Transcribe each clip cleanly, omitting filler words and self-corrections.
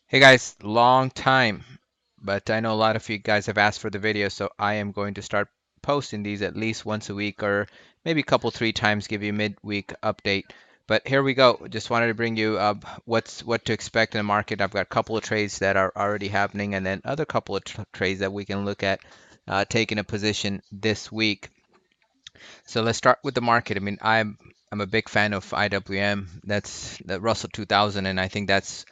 Hey guys, long time, but I know a lot of you guys have asked for the video, so I am going to start posting these at least once a week or maybe a couple, three times, give you a midweek update. But here we go. Just wanted to bring you what to expect in the market. I've got a couple of trades that are already happening, and then other couple of trades that we can look at taking a position this week. So let's start with the market. I mean, I'm a big fan of IWM. That's the Russell 2000, and I think that's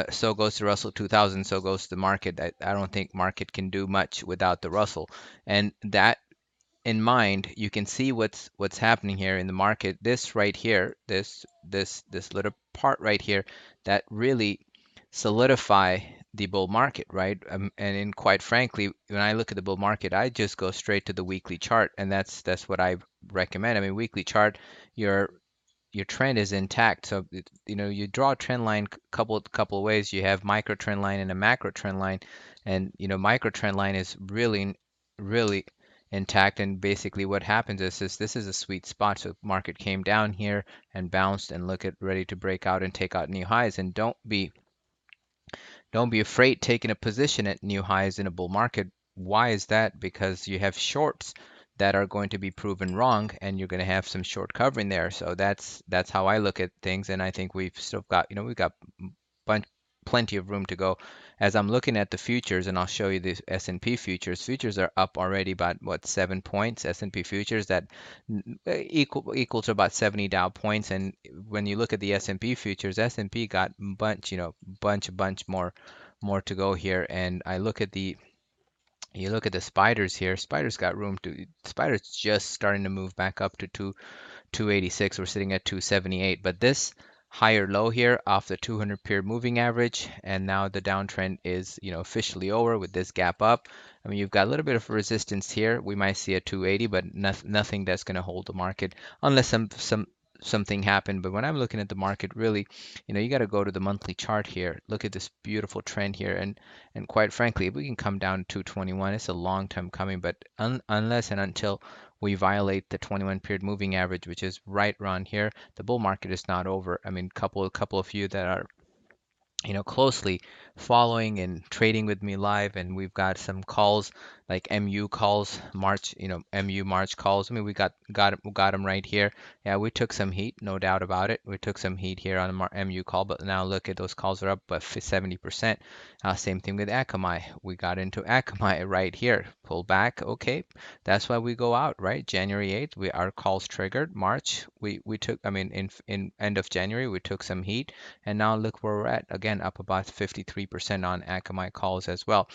so goes the Russell 2000, so goes the market. I don't think market can do much without the Russell. And that in mind, you can see what's happening here in the market. This right here, this little part right here, that really solidify the bull market, right? Quite frankly, when I look at the bull market, I just go straight to the weekly chart, and that's what I recommend. I mean, weekly chart, your your trend is intact. So you draw a trend line couple of ways. You have micro trend line and a macro trend line, and micro trend line is really intact. And basically, what happens is this is a sweet spot. So market came down here and bounced, and look at ready to break out and take out new highs. And don't be afraid taking a position at new highs in a bull market. Why is that? Because you have shorts that are going to be proven wrong, and you're going to have some short covering there. So that's how I look at things, and I think we've still got we've got bunch, plenty of room to go. As I'm looking at the futures, and I'll show you the S&P futures. Futures are up already about what 7 points. S&P futures that equal to about 70 Dow points. And when you look at the S&P futures, S&P got bunch more to go here. And I look at the you look at the spiders here. Spiders got room to. Spiders just starting to move back up to 286. We're sitting at 278. But this higher low here off the 200 period moving average, and now the downtrend is officially over with this gap up. I mean, you've got a little bit of resistance here. We might see a 280, but nothing that's going to hold the market unless something happened. But when I'm looking at the market, really, you got to go to the monthly chart here. Look at this beautiful trend here, and quite frankly, if we can come down to 221, it's a long time coming. But unless and until we violate the 21 period moving average, which is right around here, the bull market is not over. I mean, couple of you that are closely following and trading with me live, and we've got some calls like MU calls, March, MU March calls. I mean, we got them right here. Yeah, we took some heat, no doubt about it. We took some heat here on the MU call, but now look at those calls are up by 70%. Same thing with Akamai. We got into Akamai right here, pull back. Okay, that's why we go out, right? January 8th, our calls triggered. March, we took. I mean, in end of January, we took some heat. And now look where we're at. Again, up about 53% on Akamai calls as well.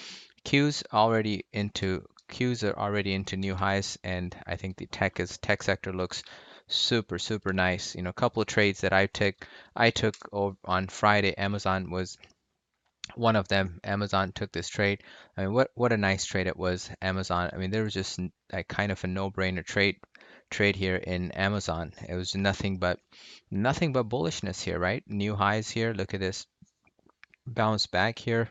Qs are already into new highs, and I think the tech sector looks super nice. A couple of trades that I took on Friday. Amazon was one of them. Amazon took this trade. I mean, what a nice trade it was. Amazon. I mean, there was just a kind of a no-brainer trade here in Amazon. It was nothing but bullishness here, right? New highs here. Look at this bounce back here.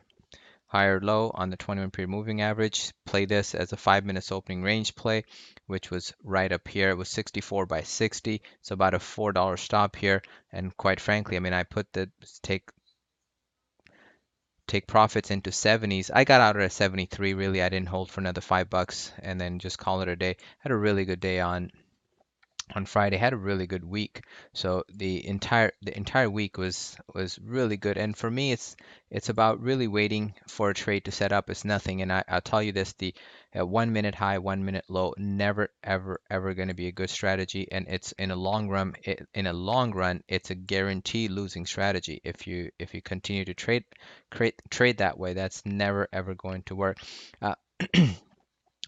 Higher low on the 21 period moving average. Play this as a 5 minutes opening range play, which was right up here. It was 64 by 60. So about a $4 stop here. And quite frankly, I mean, I put the take profits into 70s. I got out at 73. Really, I didn't hold for another $5 and then just call it a day. Had a really good day on Friday. Had a really good week. So the entire week was really good. And for me, it's about really waiting for a trade to set up. It's nothing. And I'll tell you this: the 1 minute high, 1 minute low, never ever going to be a good strategy. And it's in a long run. It's a guaranteed losing strategy. If you continue to trade that way, that's never ever going to work. Uh,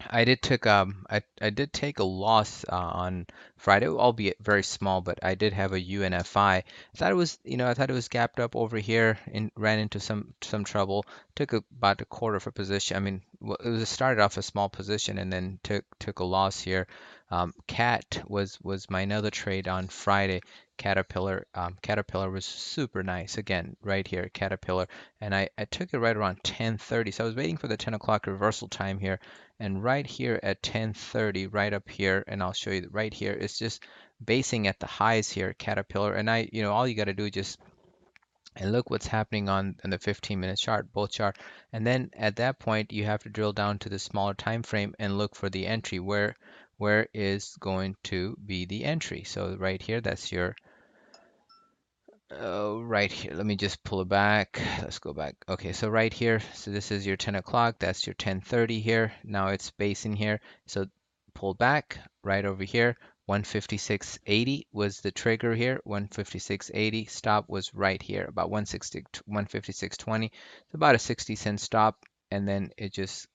I did take a loss on Friday, albeit very small, but I did have a UNFI. I thought it was gapped up over here and ran into some trouble. Took about a quarter of a position. I mean, it started off a small position and then took a loss here. Cat was my another trade on Friday. Caterpillar was super nice again right here, Caterpillar, and I took it right around 10:30. So I was waiting for the 10 o'clock reversal time here, and right here at 10:30, right up here, and I'll show you that right here, it's just basing at the highs here, Caterpillar. And all you got to do is just And look what's happening on the 15-minute chart, both chart. And then at that point, you have to drill down to the smaller time frame and look for the entry. Where is going to be the entry? So right here, that's your right here. Let me just pull it back. Let's go back. Okay, so right here, so this is your 10 o'clock. That's your 10:30 here. Now it's basing here. So pull back right over here. 156.80 was the trigger here. 156.80 stop was right here, about 160, 156.20. It's about a 60-cent stop, and then it just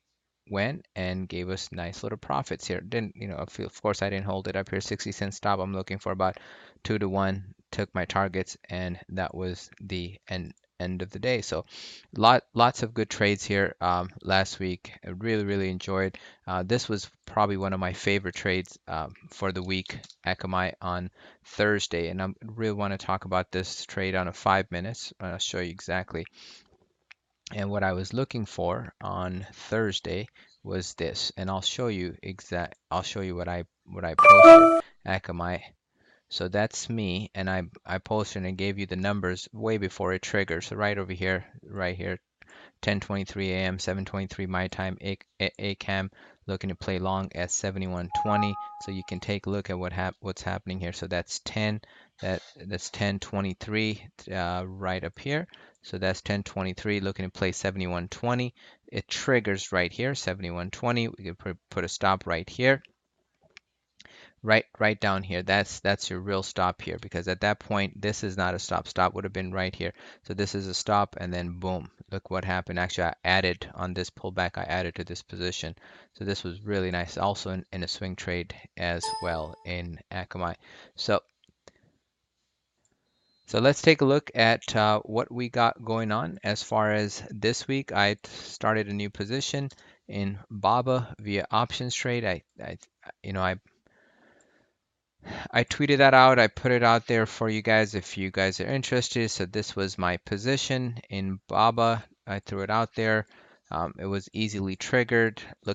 went and gave us nice little profits here. Didn't, of course I didn't hold it up here. 60-cent stop. I'm looking for about 2 to 1. Took my targets, and that was the end of the day. So lots of good trades here last week. I really enjoyed. This was probably one of my favorite trades for the week. Akamai on Thursday, and I really want to talk about this trade on a 5 minutes. I'll show you exactly. And what I was looking for on Thursday was this, and I'll show you what I posted. Akamai. So that's me, and I posted and gave you the numbers way before it triggered. So right here, 10:23 a.m., 7:23 my time, ACAM looking to play long at 71.20. So you can take a look at what's happening here. So that's 10:23 right up here. So that's 10:23 looking to play 71.20. It triggers right here, 71.20. We can put a stop right here. Right down here. That's your real stop here, because at that point this is not a stop. Stop would have been right here. So this is a stop, and then boom. Look what happened. Actually, I added on this pullback, I added to this position. So this was really nice. Also in a swing trade as well in Akamai. So so let's take a look at what we got going on as far as this week. I started a new position in BABA via options trade. I tweeted that out. I put it out there for you guys if you guys are interested. So this was my position in BABA. I threw it out there. It was easily triggered. I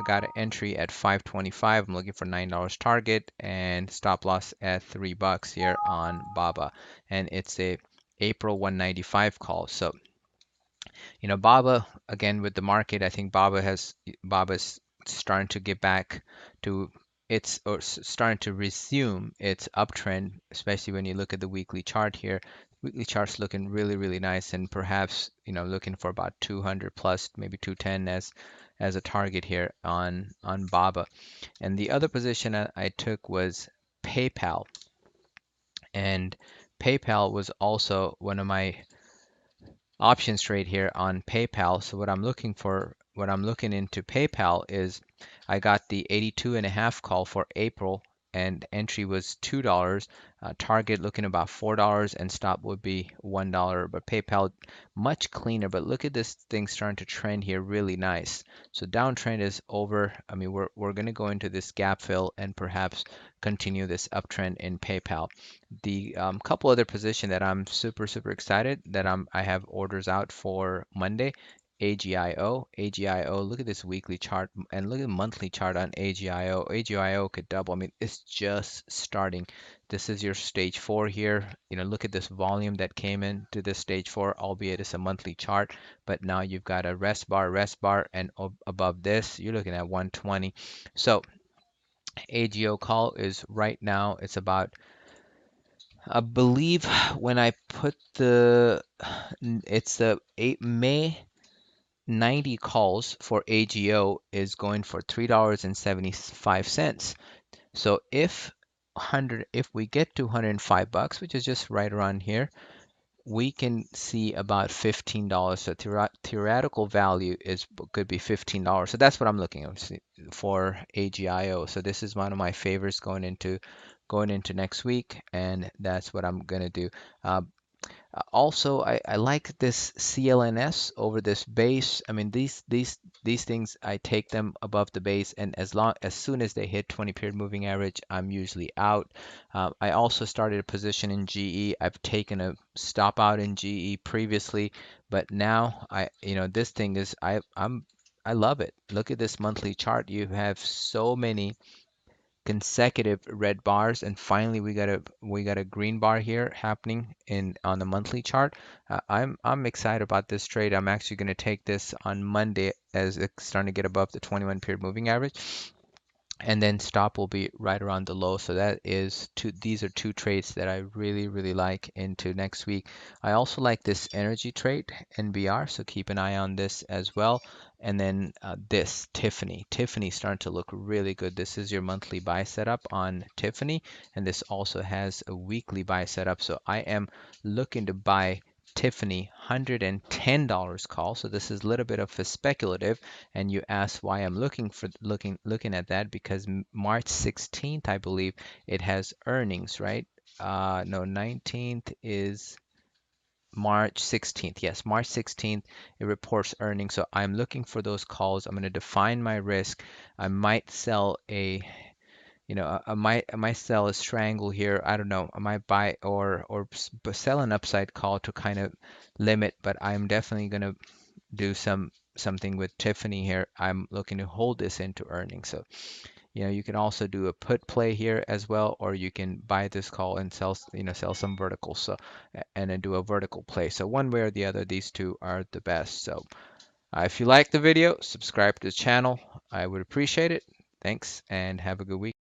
got an entry at 525. I'm looking for $9 target and stop loss at $3 here on BABA. And it's a April 195 call. So Baba, again, with the market, I think Baba's starting to get back to starting to resume its uptrend, especially when you look at the weekly chart here. Weekly chart's looking really nice, and perhaps, looking for about 200 plus, maybe 210 as a target here on Baba. And the other position I took was PayPal, and PayPal was also one of my options trade here on PayPal. So what I'm looking into PayPal is I got the 82.5 call for April, and entry was $2. Target looking about $4, and stop would be $1. But PayPal much cleaner. But look at this thing starting to trend here really nice. So downtrend is over. I mean, we're going to go into this gap fill and perhaps continue this uptrend in PayPal. The couple other position that I'm super excited that I have orders out for Monday. AGIO, look at this weekly chart and look at the monthly chart on AGIO. AGIO could double. I mean, it's just starting. This is your stage 4 here. Look at this volume that came into this stage 4, albeit it's a monthly chart, but now you've got a rest bar, and above this, you're looking at 120. So AGO call is right now, it's about, I believe when I put it's the 8 May 90 calls for AGO is going for $3.75. So if we get to $105, which is just right around here, we can see about $15. So theoretical value could be $15. So that's what I'm looking at for AGIO. So this is one of my favorites going into next week, and that's what I'm gonna do. Uh, Also, I like this CLNS over this base. I mean, these things, I take them above the base, and as soon as they hit 20 period moving average, I'm usually out. I also started a position in GE. I've taken a stop out in GE previously, but now this thing is I love it. Look at this monthly chart. You have so many consecutive red bars, and finally we got a green bar here happening in on the monthly chart. I'm excited about this trade. I'm actually going to take this on Monday as it's starting to get above the 21 period moving average, and then stop will be right around the low. So that is two, these are two trades that I really like into next week. I also like this energy trade, NBR, so keep an eye on this as well. And then this Tiffany starting to look really good. This is your monthly buy setup on Tiffany, and this also has a weekly buy setup. So I am looking to buy Tiffany $110 call. So this is a little bit of a speculative, and you ask why I'm looking at that, because March 16th, I believe it has earnings, right? No, 19th is March 16th. Yes, March 16th, it reports earnings. So I'm looking for those calls. I'm going to define my risk. I might sell a, I might sell a strangle here. I don't know. I might buy or sell an upside call to kind of limit, but I'm definitely going to do something with Tiffany here. I'm looking to hold this into earnings. So, you can also do a put play here as well, or you can buy this call and sell some verticals. So, and then do a vertical play. So one way or the other, these two are the best. So, if you like the video, subscribe to the channel. I would appreciate it. Thanks and have a good week.